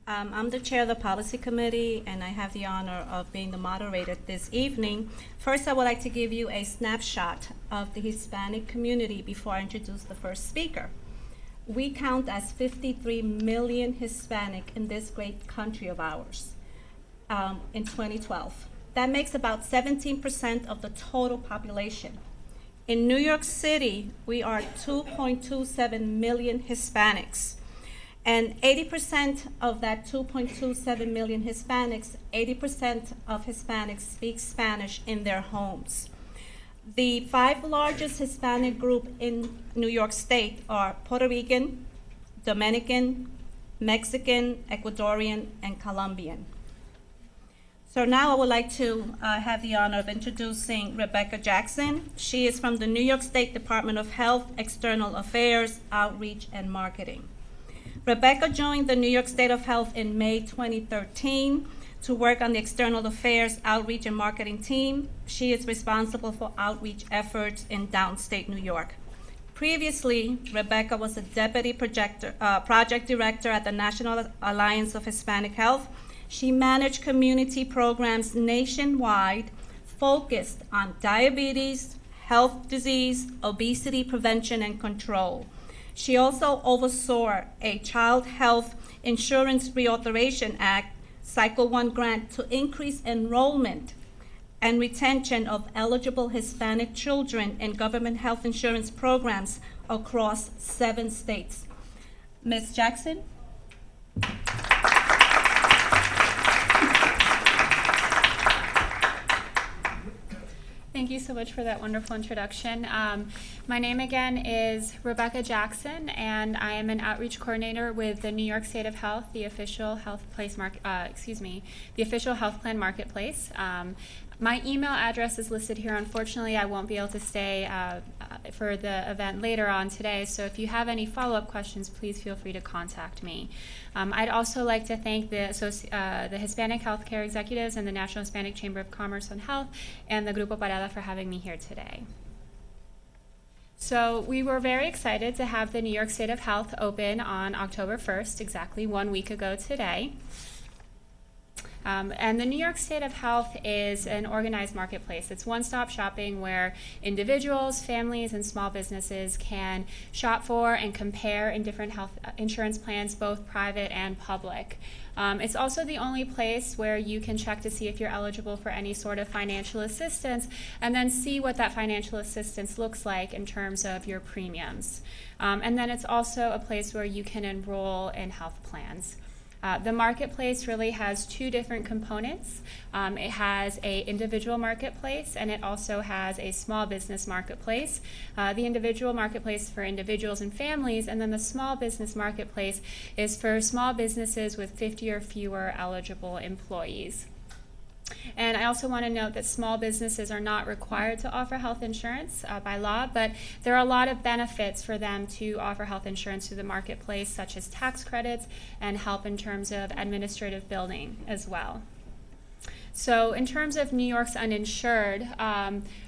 I'm the chair of the policy committee, and I have the honor of being the moderator this evening. First, I would like to give you a snapshot of the Hispanic community before I introduce the first speaker. We count as 53 million Hispanic in this great country of ours in 2012. That makes about 17% of the total population. In New York City, we are 2.27 million Hispanics. And 80% of that 2.27 million Hispanics, 80% of Hispanics speak Spanish in their homes. The 5 largest Hispanic group in New York State are Puerto Rican, Dominican, Mexican, Ecuadorian, and Colombian. So now I would like to have the honor of introducing Rebecca Jackson. She is from the New York State Department of Health, External Affairs, Outreach, and Marketing. Rebecca joined the New York State of Health in May 2013 to work on the External Affairs, Outreach, and Marketing team. She is responsible for outreach efforts in downstate New York. Previously, Rebecca was a Deputy Project Director at the National Alliance of Hispanic Health. She managed community programs nationwide focused on diabetes, health disease, obesity prevention and control. She also oversaw a Child Health Insurance Reauthorization Act, Cycle 1 grant to increase enrollment and retention of eligible Hispanic children in government health insurance programs across 7 states. Ms. Jackson? Thank you so much for that wonderful introduction. My name again is Rebecca Jackson, and I am an outreach coordinator with the New York State of Health, the official health the official health plan marketplace. My email address is listed here. Unfortunately, I won't be able to stay for the event later on today, so if you have any follow-up questions, please feel free to contact me. I'd also like to thank the Hispanic Healthcare Executives and the National Hispanic Chamber of Commerce and Health and the Grupo Parada for having me here today. So we were very excited to have the New York State of Health open on October 1st, exactly 1 week ago today. And the New York State of Health is an organized marketplace. It's one-stop shopping where individuals, families, and small businesses can shop for and compare in different health insurance plans, both private and public. It's also the only place where you can check to see if you're eligible for any sort of financial assistance and then see what that financial assistance looks like in terms of your premiums. And then it's also a place where you can enroll in health plans. The marketplace really has 2 different components. It has an individual marketplace, and it also has a small business marketplace. The individual marketplace for individuals and families, and then the small business marketplace is for small businesses with 50 or fewer eligible employees. And I also want to note that small businesses are not required to offer health insurance by law, but there are a lot of benefits for them to offer health insurance through the marketplace, such as tax credits and help in terms of administrative billing as well. So in terms of New York's uninsured,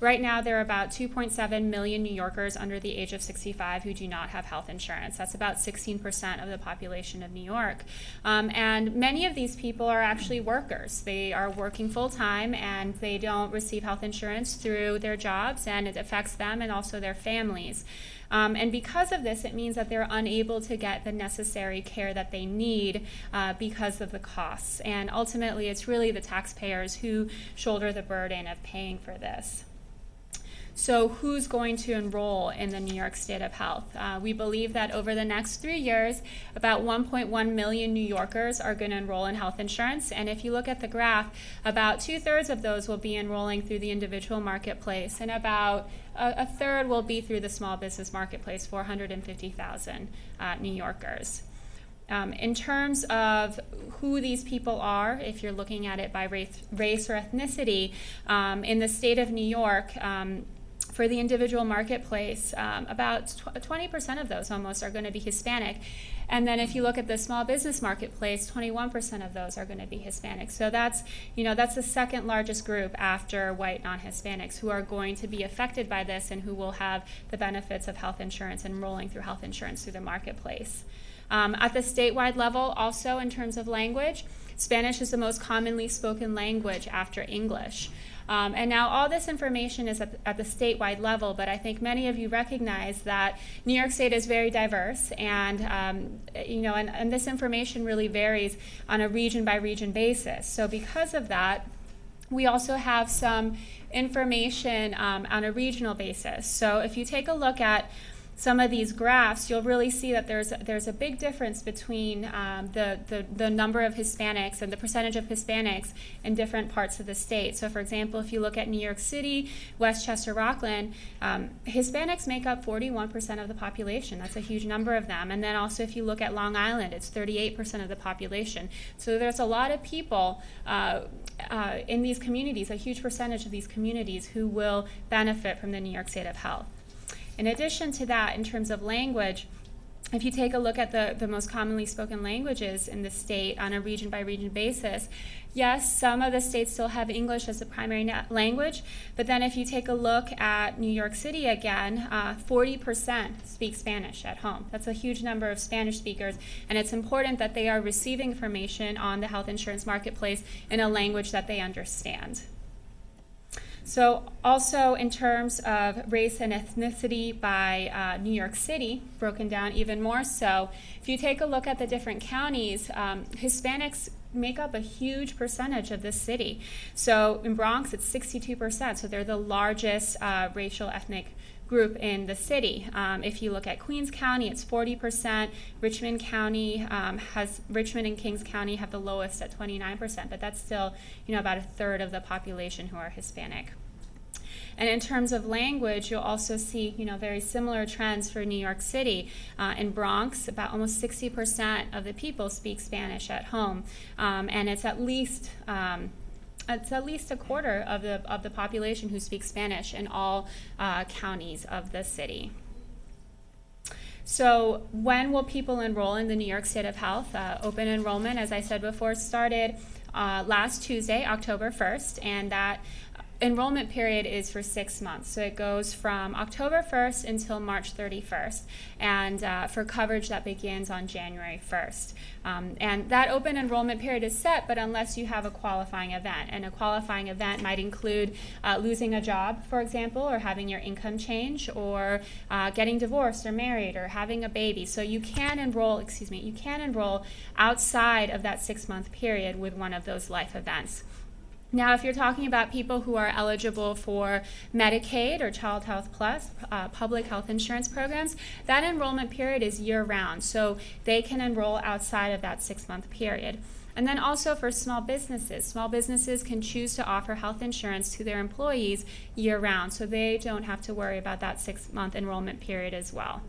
right now there are about 2.7 million New Yorkers under the age of 65 who do not have health insurance. That's about 16% of the population of New York. And many of these people are actually workers. They are working full-time and they don't receive health insurance through their jobs, and it affects them and also their families. And because of this, it means that they're unable to get the necessary care that they need because of the costs. And ultimately, it's really the taxpayers who shoulder the burden of paying for this. So who's going to enroll in the New York State of Health? We believe that over the next 3 years, about 1.1 million New Yorkers are going to enroll in health insurance. And if you look at the graph, about 2/3 of those will be enrolling through the individual marketplace, and about a third will be through the small business marketplace, 450,000 New Yorkers. In terms of who these people are, if you're looking at it by race or ethnicity, in the state of New York, For the individual marketplace, about 20% of those almost are going to be Hispanic. And then if you look at the small business marketplace, 21% of those are going to be Hispanic. So that's the second largest group after white non-Hispanics who are going to be affected by this and who will have the benefits of health insurance and rolling through health insurance through the marketplace. At the statewide level, also in terms of language, Spanish is the most commonly spoken language after English. And now all this information is at the statewide level, but I think many of you recognize that New York State is very diverse, and and this information really varies on a region by region basis. So because of that, we also have some information on a regional basis. So if you take a look at some of these graphs, you'll really see that there's a big difference between the number of Hispanics and the percentage of Hispanics in different parts of the state. So for example, if you look at New York City, Westchester, Rockland, Hispanics make up 41% of the population. That's a huge number of them. And then also if you look at Long Island, it's 38% of the population. So there's a lot of people in these communities, a huge percentage of these communities who will benefit from the New York State of Health. In addition to that, in terms of language, if you take a look at the most commonly spoken languages in the state on a region by region basis, yes, some of the states still have English as the primary language, but then if you take a look at New York City again, 40% speak Spanish at home. That's a huge number of Spanish speakers, and it's important that they are receiving information on the health insurance marketplace in a language that they understand. So also in terms of race and ethnicity by New York City, broken down even more so, if you take a look at the different counties, Hispanics make up a huge percentage of this city. So in Bronx, it's 62%, so they're the largest racial ethnic group in the city. If you look at Queens County, it's 40%. Richmond and Kings County have the lowest at 29%, but that's still, about a third of the population who are Hispanic. And in terms of language, you'll also see, very similar trends for New York City. In Bronx, about almost 60% of the people speak Spanish at home, and it's at least a quarter of the population who speaks Spanish in all counties of the city. So when will people enroll in the New York State of Health? Open enrollment, as I said before, started last Tuesday, October 1st, and that enrollment period is for 6 months. So it goes from October 1st until March 31st, and for coverage that begins on January 1st. And that open enrollment period is set, but unless you have a qualifying event. And a qualifying event might include losing a job, for example, or having your income change, or getting divorced or married, or having a baby. So you can enroll outside of that 6-month period with one of those life events. Now, if you're talking about people who are eligible for Medicaid or Child Health Plus, public health insurance programs, that enrollment period is year-round, so they can enroll outside of that 6-month period. And then also for small businesses can choose to offer health insurance to their employees year-round, so they don't have to worry about that 6-month enrollment period as well.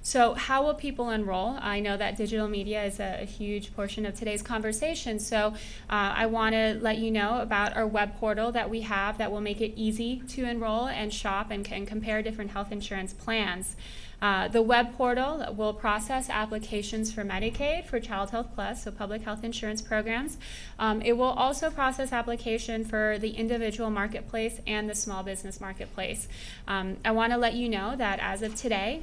So how will people enroll? I know that digital media is a huge portion of today's conversation, so I want to let you know about our web portal that we have that will make it easy to enroll and shop and can compare different health insurance plans. The web portal will process applications for Medicaid, for Child Health Plus, so public health insurance programs. It will also process application for the individual marketplace and the small business marketplace. I want to let you know that as of today,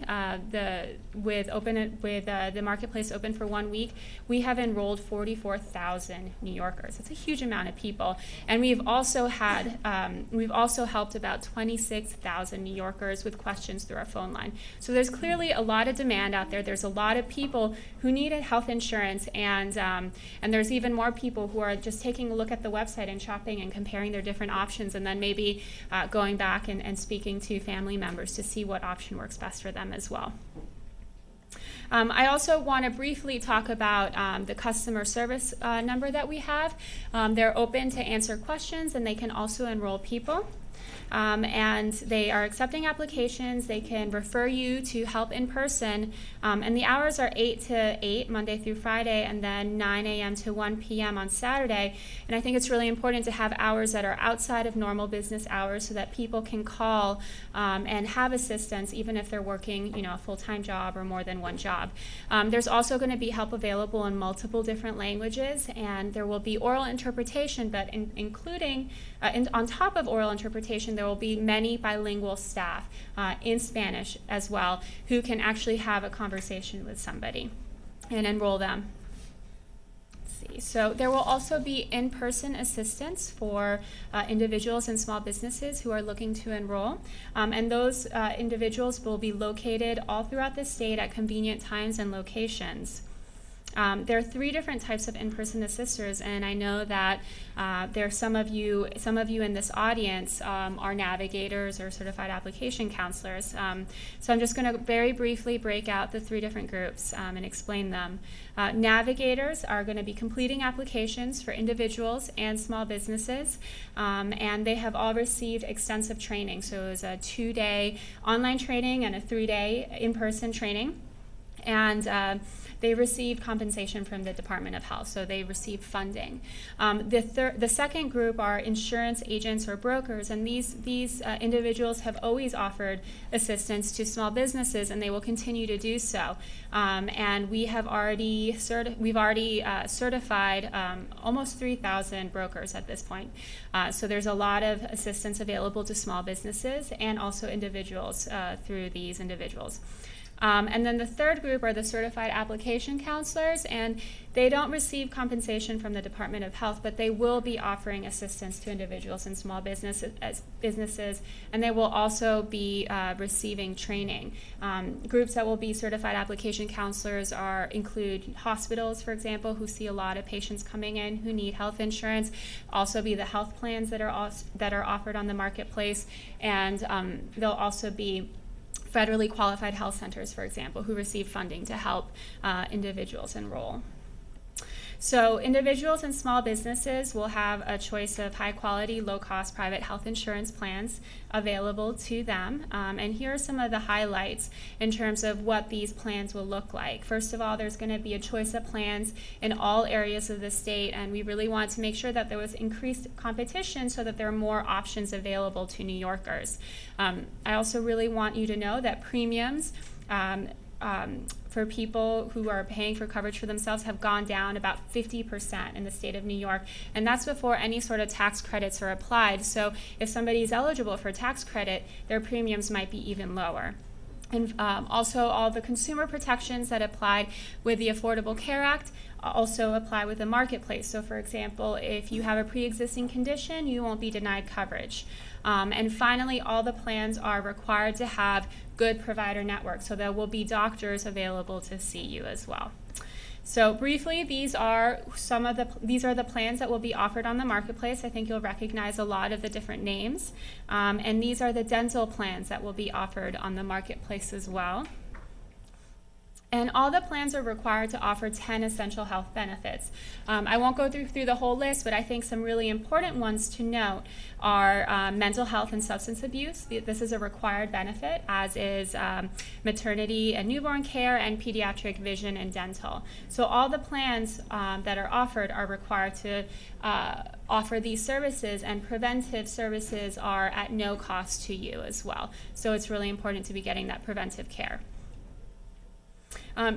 with the marketplace open for 1 week, we have enrolled 44,000 New Yorkers. It's a huge amount of people, and we've also helped about 26,000 New Yorkers with questions through our phone line. So there's clearly a lot of demand out there. There's a lot of people who need health insurance, and there's even more people who are just taking a look at the website and shopping and comparing their different options, and then maybe going back and speaking to family members to see what option works best for them as well. I also want to briefly talk about the customer service number that we have. They're open to answer questions, and they can also enroll people. and they are accepting applications. They can refer you to help in person, and the hours are 8 to 8, Monday through Friday, and then 9 a.m. to 1 p.m. on Saturday. And I think it's really important to have hours that are outside of normal business hours so that people can call and have assistance even if they're working, a full-time job or more than one job. There's also going to be help available in multiple different languages, and there will be oral interpretation, but on top of oral interpretation, there will be many bilingual staff in Spanish as well who can actually have a conversation with somebody and enroll them. So there will also be in-person assistance for individuals and small businesses who are looking to enroll. And those individuals will be located all throughout the state at convenient times and locations. There are 3 different types of in-person assisters, and I know that there are some of you in this audience are navigators or certified application counselors. So I'm just going to very briefly break out the 3 different groups and explain them. Navigators are going to be completing applications for individuals and small businesses, and they have all received extensive training. So it was a 2-day online training and a 3-day in-person training. And they receive compensation from the Department of Health, so they receive funding. The second group are insurance agents or brokers, and these individuals have always offered assistance to small businesses, and they will continue to do so. And we've already certified almost 3,000 brokers at this point. So there's a lot of assistance available to small businesses and also individuals through these individuals. And then the third group are the certified application counselors, and they don't receive compensation from the Department of Health, but they will be offering assistance to individuals and small businesses, and they will also be receiving training. Groups that will be certified application counselors include hospitals, for example, who see a lot of patients coming in who need health insurance, also be the health plans that are offered on the marketplace, and they'll also be federally qualified health centers, for example, who receive funding to help individuals enroll. So individuals and small businesses will have a choice of high-quality, low-cost private health insurance plans available to them. And here are some of the highlights in terms of what these plans will look like. First of all, there's going to be a choice of plans in all areas of the state, and we really want to make sure that there was increased competition so that there are more options available to New Yorkers. I also really want you to know that premiums for people who are paying for coverage for themselves have gone down about 50% in the state of New York, and that's before any sort of tax credits are applied. So if somebody is eligible for a tax credit, their premiums might be even lower. And also all the consumer protections that applied with the Affordable Care Act also apply with the marketplace. So for example, if you have a pre-existing condition, you won't be denied coverage. And finally, all the plans are required to have good provider networks, so there will be doctors available to see you as well. So briefly, these are the plans that will be offered on the marketplace. I think you'll recognize a lot of the different names. And these are the dental plans that will be offered on the marketplace as well. And all the plans are required to offer 10 essential health benefits. I won't go through the whole list, but I think some really important ones to note are mental health and substance abuse. This is a required benefit, as is maternity and newborn care and pediatric vision and dental. So all the plans that are offered are required to offer these services, and preventive services are at no cost to you as well. So it's really important to be getting that preventive care.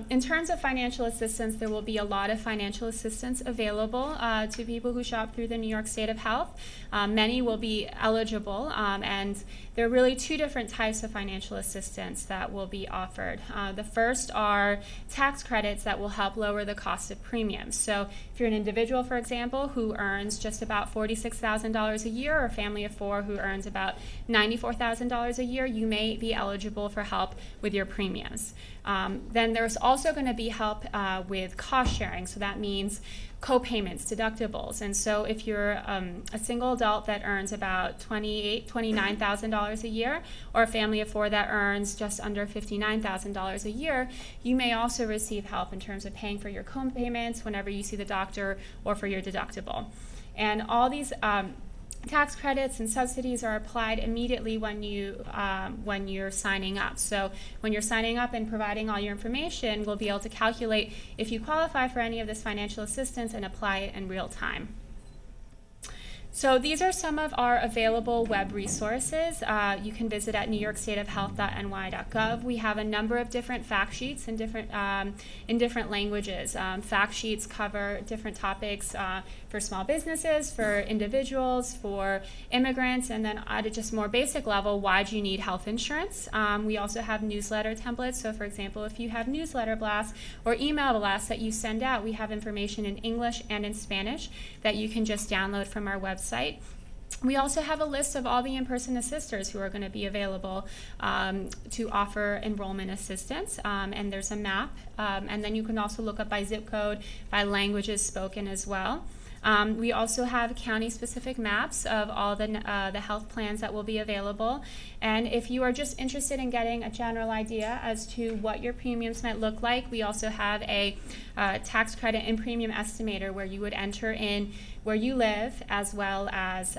In terms of financial assistance, there will be a lot of financial assistance available to people who shop through the New York State of Health. Many will be eligible, and there are really 2 different types of financial assistance that will be offered. The first are tax credits that will help lower the cost of premiums. So if you're an individual, for example, who earns just about $46,000 a year, or a family of 4 who earns about $94,000 a year, you may be eligible for help with your premiums. Then there's also going to be help with cost sharing, so that means co-payments, deductibles. And so if you're a single adult that earns about $29,000 a year, or a family of 4 that earns just under $59,000 a year, you may also receive help in terms of paying for your co-payments whenever you see the doctor, or for your deductible. And all these tax credits and subsidies are applied immediately when you're signing up. So when you're signing up and providing all your information, we'll be able to calculate if you qualify for any of this financial assistance and apply it in real time. So these are some of our available web resources. You can visit at newyorkstateofhealth.ny.gov. We have a number of different fact sheets in different languages. Fact sheets cover different topics for small businesses, for individuals, for immigrants, and then at a just more basic level, why do you need health insurance? We also have newsletter templates. So for example, if you have newsletter blasts or email blasts that you send out, we have information in English and in Spanish that you can just download from our website. We also have a list of all the in-person assisters who are going to be available to offer enrollment assistance, and there's a map, and then you can also look up by zip code, by languages spoken as well. We also have county-specific maps of all the health plans that will be available. And if you are just interested in getting a general idea as to what your premiums might look like, we also have a tax credit and premium estimator where you would enter in where you live as well as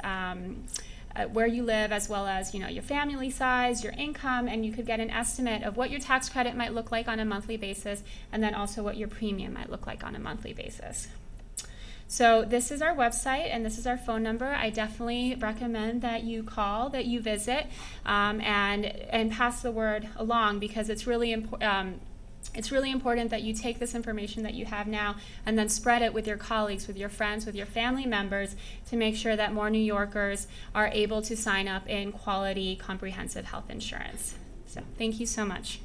your family size, your income, and you could get an estimate of what your tax credit might look like on a monthly basis, and then also what your premium might look like on a monthly basis. So this is our website and this is our phone number. I definitely recommend that you call, that you visit, and pass the word along, because it's really important. It's really important that you take this information that you have now and then spread it with your colleagues, with your friends, with your family members, to make sure that more New Yorkers are able to sign up in quality, comprehensive health insurance. So thank you so much.